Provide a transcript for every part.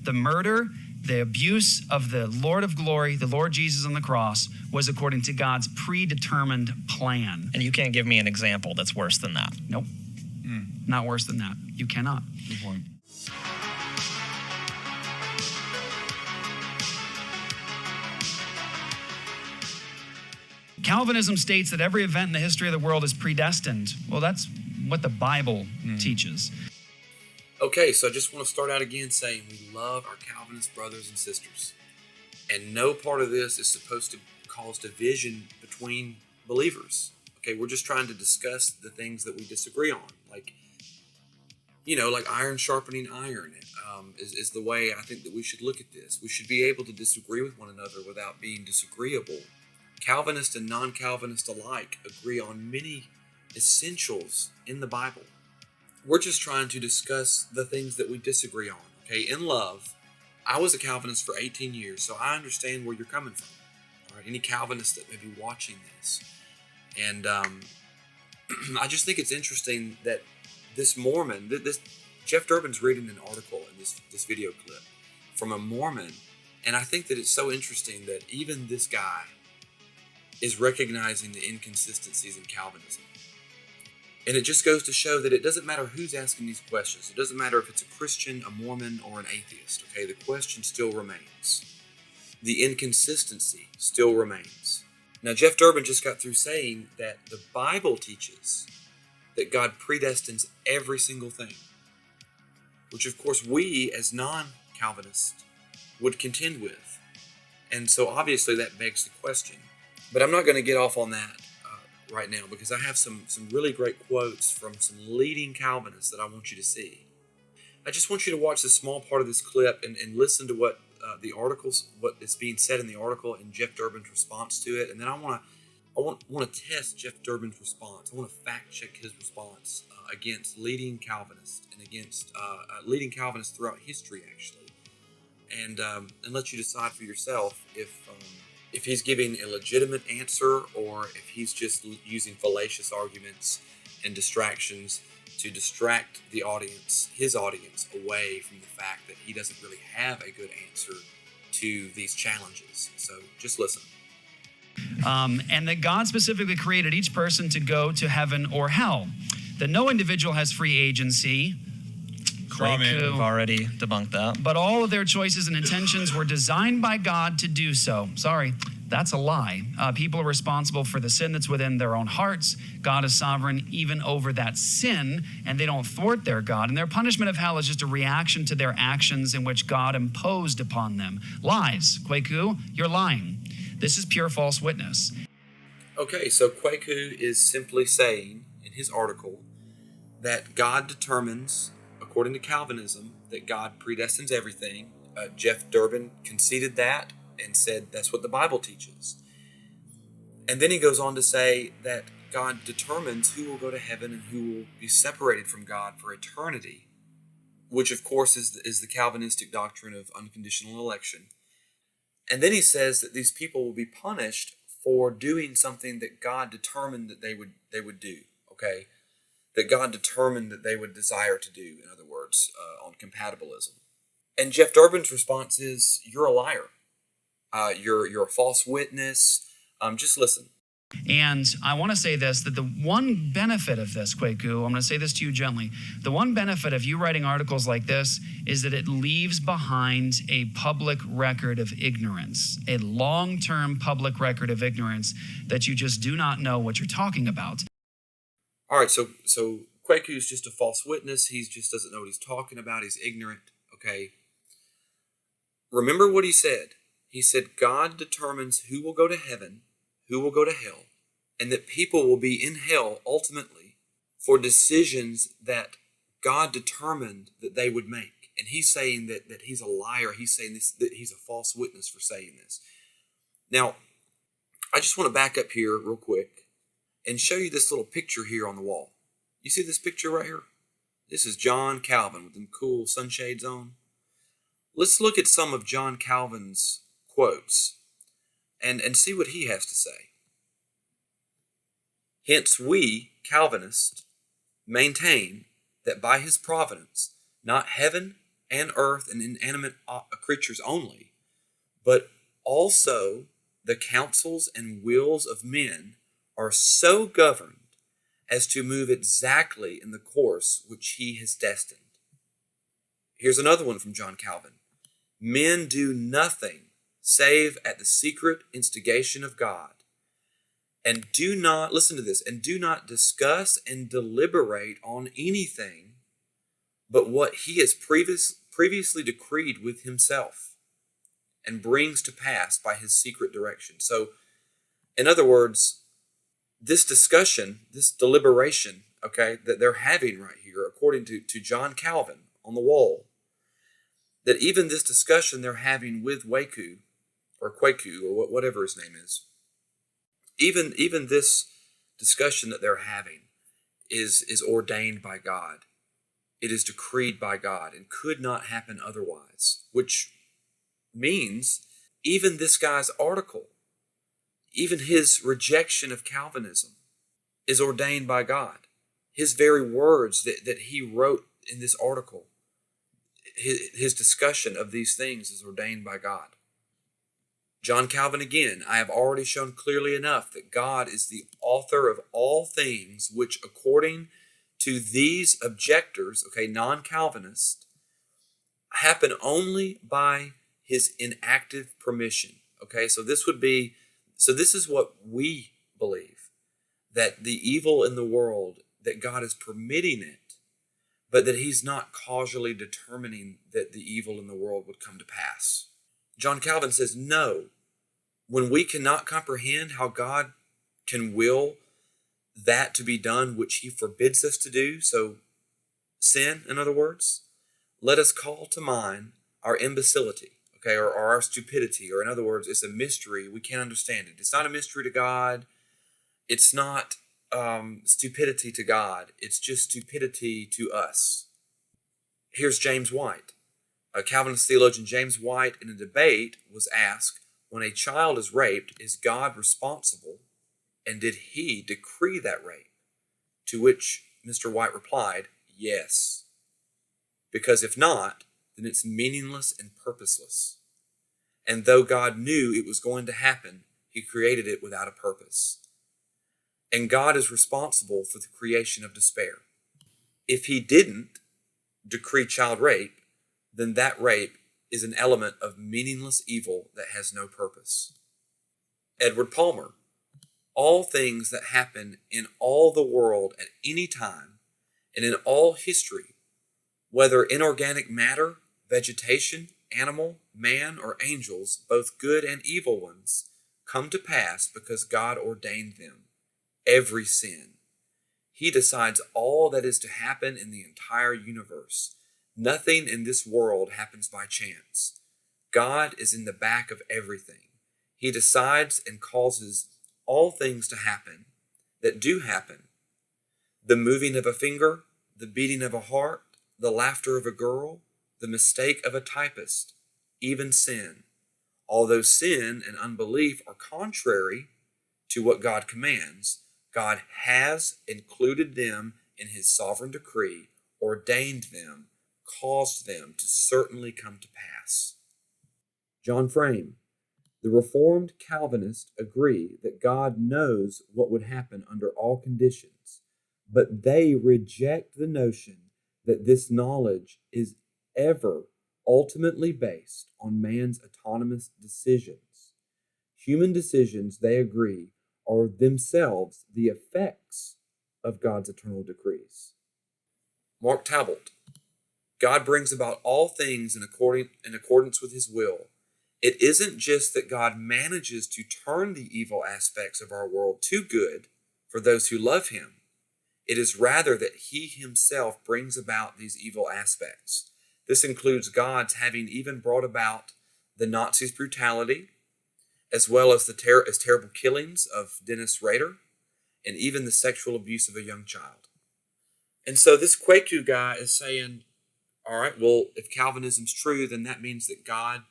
the murder, the abuse of the Lord of glory, the Lord Jesus on the cross, was according to God's predetermined plan. And you can't give me an example that's worse than that. Nope. Not worse than that. You cannot. Good point. Calvinism states that every event in the history of the world is predestined. Well, that's what the Bible teaches. Okay, so I just want to start out again saying we love our Calvinist brothers and sisters. And no part of this is supposed to cause division between believers. Okay, we're just trying to discuss the things that we disagree on. Like iron sharpening iron is the way I think that we should look at this. We should be able to disagree with one another without being disagreeable. Calvinist and non-Calvinist alike agree on many essentials in the Bible. We're just trying to discuss the things that we disagree on, okay, in love. I was a Calvinist for 18 years, so I understand where you're coming from. All right, any Calvinists that may be watching this. And I just think it's interesting that this Mormon, Jeff Durbin's reading an article in this video clip from a Mormon, and I think that it's so interesting that even this guy is recognizing the inconsistencies in Calvinism. And it just goes to show that it doesn't matter who's asking these questions. It doesn't matter if it's a Christian, a Mormon, or an atheist. Okay, the question still remains. The inconsistency still remains. Now, Jeff Durbin just got through saying that the Bible teaches that God predestines every single thing, which of course we as non-Calvinists would contend with. And so obviously that begs the question. But I'm not going to get off on that right now, because I have some really great quotes from some leading Calvinists that I want you to see. I just want you to watch this small part of this clip and listen to what what is being said in the article and Jeff Durbin's response to it. And then I want to test Jeff Durbin's response. I want to fact check his response against leading Calvinists and against leading Calvinists throughout history, actually, and let you decide for yourself if he's giving a legitimate answer or if he's just using fallacious arguments and distractions to distract the audience, his audience, away from the fact that he doesn't really have a good answer to these challenges. So just listen. And that God specifically created each person to go to heaven or hell. That no individual has free agency. We've already debunked that. But all of their choices and intentions were designed by God to do so. Sorry, that's a lie. People are responsible for the sin that's within their own hearts. God is sovereign even over that sin, and they don't thwart their God. And their punishment of hell is just a reaction to their actions in which God imposed upon them. Lies. Kwaku, you're lying. This is pure false witness. Okay, so Kwaku is simply saying in his article that God determines, according to Calvinism, that God predestines everything. Jeff Durbin conceded that and said that's what the Bible teaches. And then he goes on to say that God determines who will go to heaven and who will be separated from God for eternity, which of course is the Calvinistic doctrine of unconditional election. And then he says that these people will be punished for doing something that God determined that they would do, okay? That God determined that they would desire to do, in other words, on compatibilism. And Jeff Durbin's response is, you're a liar. You're a false witness. Just listen. And I want to say this, that the one benefit of this, Kwaku, I'm going to say this to you gently. The one benefit of you writing articles like this is that it leaves behind a public record of ignorance, a long-term public record of ignorance that you just do not know what you're talking about. All right, so Kwaku's just a false witness. He just doesn't know what he's talking about. He's ignorant, okay? Remember what he said. He said God determines who will go to heaven, who will go to hell, and that people will be in hell ultimately for decisions that God determined that they would make. And he's saying that he's a liar. He's saying this, that he's a false witness for saying this. Now, I just want to back up here real quick and show you this little picture here on the wall. You see this picture right here? This is John Calvin with them cool sunshades on. Let's look at some of John Calvin's quotes and see what he has to say. Hence we, Calvinists, maintain that by his providence, not heaven and earth and inanimate creatures only, but also the counsels and wills of men are so governed as to move exactly in the course which he has destined. Here's another one from John Calvin. Men do nothing save at the secret instigation of God, and do not, listen to this, and do not discuss and deliberate on anything but what he has previously decreed with himself and brings to pass by his secret direction. So, in other words, this discussion, this deliberation, okay, that they're having right here, according to John Calvin on the wall, that even this discussion they're having with Kwaku, or whatever his name is, even this discussion that they're having is ordained by God. It is decreed by God and could not happen otherwise, which means even this guy's article, even his rejection of Calvinism is ordained by God. His very words that he wrote in this article, his discussion of these things is ordained by God. John Calvin again, I have already shown clearly enough that God is the author of all things which according to these objectors, okay, non-Calvinists, happen only by his inactive permission. Okay, so this is what we believe, that the evil in the world, that God is permitting it, but that he's not causally determining that the evil in the world would come to pass. John Calvin says, no, when we cannot comprehend how God can will that to be done which he forbids us to do, so sin, in other words, let us call to mind our imbecility, okay, or our stupidity, or in other words, it's a mystery. We can't understand it. It's not a mystery to God. It's not stupidity to God. It's just stupidity to us. Here's James White. A Calvinist theologian, James White, in a debate was asked, when a child is raped, is God responsible? And did he decree that rape? To which Mr. White replied, yes. Because if not, then it's meaningless and purposeless. And though God knew it was going to happen, he created it without a purpose. And God is responsible for the creation of despair. If he didn't decree child rape, then that rape is an element of meaningless evil that has no purpose. Edward Palmer, all things that happen in all the world at any time and in all history, whether inorganic matter, vegetation, animal, man, or angels, both good and evil ones, come to pass because God ordained them. Every sin. He decides all that is to happen in the entire universe. Nothing in this world happens by chance. God is in the back of everything. He decides and causes all things to happen that do happen. The moving of a finger, the beating of a heart, the laughter of a girl, the mistake of a typist, even sin. Although sin and unbelief are contrary to what God commands, God has included them in his sovereign decree, ordained them, caused them to certainly come to pass. John Frame. The Reformed Calvinists agree that God knows what would happen under all conditions, but they reject the notion that this knowledge is ever ultimately based on man's autonomous decisions. Human decisions, they agree, are themselves the effects of God's eternal decrees. Mark Talbot. God brings about all things in accordance with his will. It isn't just that God manages to turn the evil aspects of our world to good for those who love him. It is rather that he himself brings about these evil aspects. This includes God's having even brought about the Nazis' brutality, as well as the terrible killings of Dennis Rader, and even the sexual abuse of a young child. And so this Kwaku guy is saying, all right, well, if Calvinism's true, then that means that God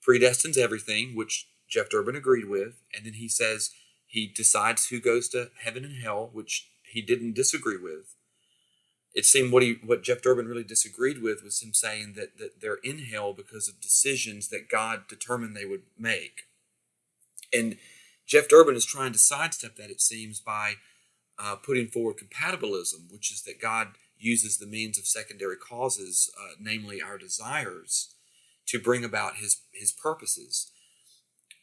predestines everything, which Jeff Durbin agreed with, and then he says he decides who goes to heaven and hell, which he didn't disagree with. it seemed what Jeff Durbin really disagreed with was him saying that they're in hell because of decisions that God determined they would make. And Jeff Durbin is trying to sidestep that, it seems, by putting forward compatibilism, which is that God uses the means of secondary causes, namely our desires, to bring about his purposes.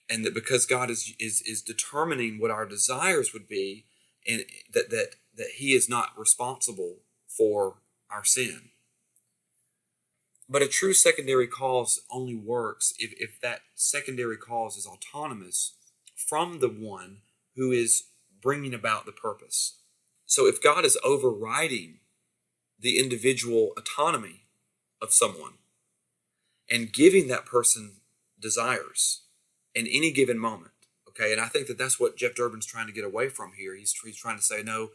And that because God is determining what our desires would be, and that he is not responsible for our sin. But a true secondary cause only works if that secondary cause is autonomous from the one who is bringing about the purpose. So if God is overriding the individual autonomy of someone and giving that person desires in any given moment, okay, and I think that's what Jeff Durbin's trying to get away from here. He's trying to say, no,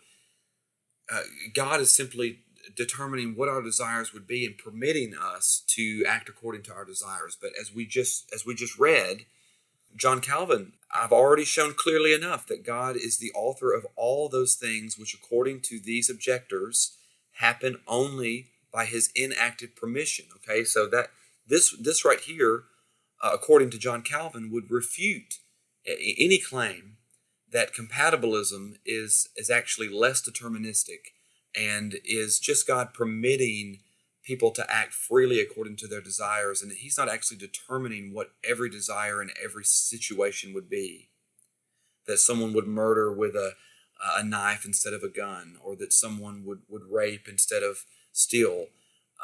God is simply determining what our desires would be and permitting us to act according to our desires. But as we just read, John Calvin, I've already shown clearly enough that God is the author of all those things which, according to these objectors, happen only by his inactive permission. Okay, so that this right here, according to John Calvin, would refute any claim that compatibilism is actually less deterministic and is just God permitting people to act freely according to their desires, and that he's not actually determining what every desire in every situation would be. That someone would murder with a knife instead of a gun, or that someone would rape instead of steal,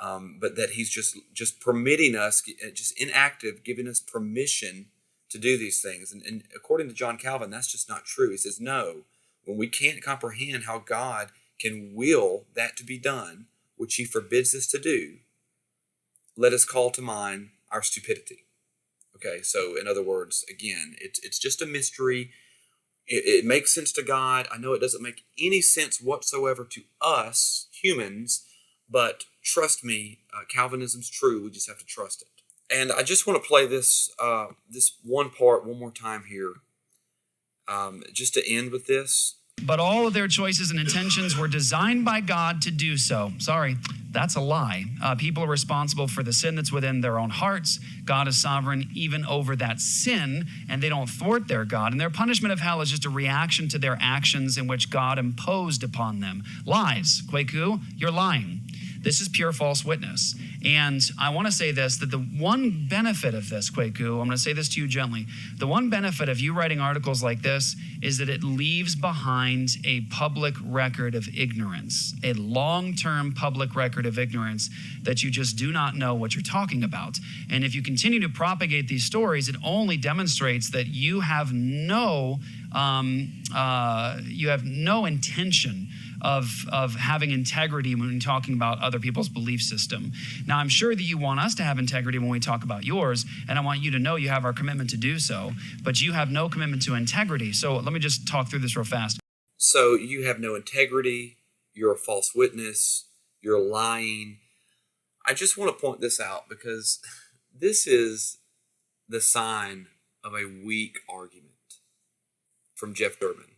but that he's just permitting us, just inactive, giving us permission to do these things. And according to John Calvin, that's just not true. He says, no, when we can't comprehend how God can will that to be done, which he forbids us to do, let us call to mind our stupidity. Okay, so in other words, again, it's just a mystery. It makes sense to God. I know it doesn't make any sense whatsoever to us humans, but trust me, Calvinism's true. We just have to trust it. And I just want to play this one part one more time here, just to end with this. But all of their choices and intentions were designed by God to do so. Sorry, that's a lie. People are responsible for the sin that's within their own hearts. God is sovereign even over that sin, and they don't thwart their God. And their punishment of hell is just a reaction to their actions in which God imposed upon them. Lies. Kwaku, you're lying. This is pure false witness. And I want to say this, that the one benefit of this, Kwaku, I'm going to say this to you gently, the one benefit of you writing articles like this is that it leaves behind a public record of ignorance, a long-term public record of ignorance that you just do not know what you're talking about. And if you continue to propagate these stories, it only demonstrates that you have no intention of having integrity when talking about other people's belief system. Now, I'm sure that you want us to have integrity when we talk about yours, and I want you to know you have our commitment to do so, but you have no commitment to integrity. So let me just talk through this real fast. So you have no integrity, you're a false witness, you're lying. I just want to point this out because this is the sign of a weak argument from Jeff Durbin,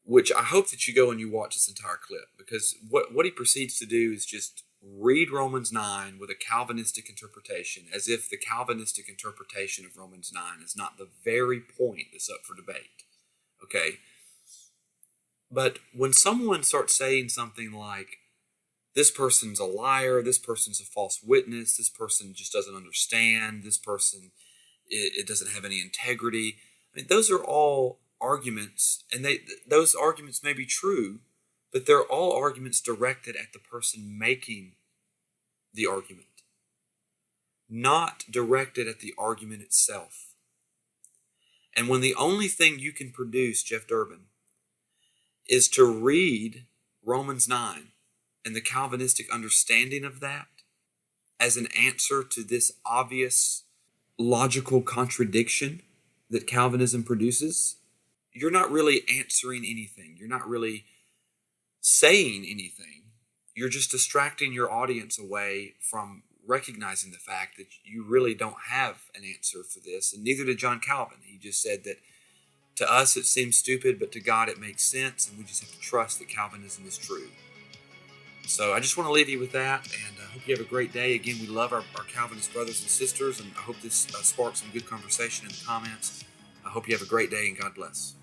which I hope that you go and you watch this entire clip, because what he proceeds to do is just read Romans 9 with a Calvinistic interpretation, as if the Calvinistic interpretation of Romans 9 is not the very point that's up for debate. Okay? But when someone starts saying something like, this person's a liar, this person's a false witness, this person just doesn't understand, this person it doesn't have any integrity, I mean, those are all arguments, and those arguments may be true, but they're all arguments directed at the person making the argument, not directed at the argument itself. And when the only thing you can produce, Jeff Durbin, is to read Romans 9 and the Calvinistic understanding of that as an answer to this obvious logical contradiction that Calvinism produces, you're not really answering anything. You're not really saying anything. You're just distracting your audience away from recognizing the fact that you really don't have an answer for this, and neither did John Calvin. He just said that to us it seems stupid, but to God it makes sense, and we just have to trust that Calvinism is true. So I just want to leave you with that, and I hope you have a great day. Again, we love our Calvinist brothers and sisters, and I hope this sparks some good conversation in the comments. I hope you have a great day, and God bless.